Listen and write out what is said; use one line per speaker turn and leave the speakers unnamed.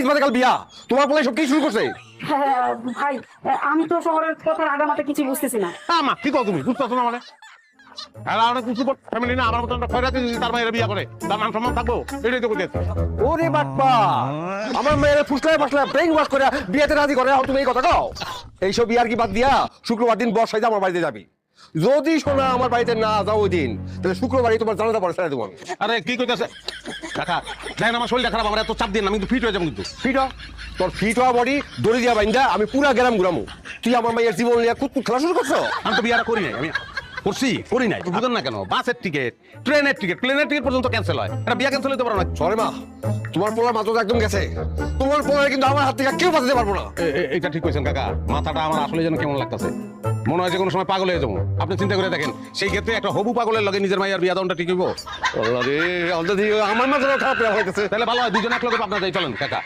কাল বিয়া, তোমার বলে সব কি শুরু করছে?
হ্যাঁ ভাই, আমি তো শহরের কথার আগামাতে কিছু বুঝতেছি না।
মা কি কও তুমি? বুঝতেছো না মানে? আমরা কিছু ফ্যামিলি না, আমার মতো একটা খয়রাতি যদি তার মায়ের বিয়া করে তার মান সম্মান থাকবো, এটাই তো বুঝেছি।
ওরে বাপ্পা, আমার মেয়ের ফুসলায় ফাসলায় ব্রেন ওয়াশ করে বিয়েতে রাজি করে, তুমি এই কথা কও? এইসব বিয়ার কি বাদ দিয়া শুক্রবার দিন বর্ষায় আমার বাড়িতে যাবি। যদি শোনা আমার বাড়িতে না যাও ওই দিন, তাহলে শুক্রবারই তোমার জানাজা পড়ে ছেড়ে দেবো আমি।
আরে কি কইতাছে কাকা? দেখেন আমার শরীরটা খারাপ, আমার এত চাপ দিন, আমি কিন্তু ফিট হয়ে যাবো। কিন্তু
ফিট হ, তোর ফিট হওয়া বডি দড়ি দিয়া বাইন্দা আমি পুরা গ্রাম ঘুরামু। তুই আমার মেয়ের জীবন নিয়ে কুতকুত খেলা শুরু করছো।
আমি তো বিয়াটা করি নাই, আমি করি নাই। বুঝেন না কেন? বাসের টিকিট, ট্রেনের টিকিট, প্লেনের টিকিট পর্যন্ত ক্যান্সেল হয়, এটা বিয়া ক্যান্সেল হতে পারে না।
সরে মা, তোমার পোলার মাথা একদম গেছে। তোমার পোলার কিন্তু আমার হাত থেকে কেউ বাঁচাতে পারবো না।
এটা ঠিক কইছেন কাকা, মাথাটা আমার আসলে যেন কেমন লাগতেছে, মনে হয় যে কোনো সময় পাগল হয়ে যাবো। আপনি চিন্তা করে দেখেন, সেই ক্ষেত্রে একটা হবু পাগলের লগে নিজের মায়ের বিয়া দানটা ঠিক হইব?
আল্লাহ রে, আমার মাথাটা খারাপ হয়ে গেছে।
তাহলে ভালো হয় দুজনে এক লগে আপনার যাই, চলেন কাকা।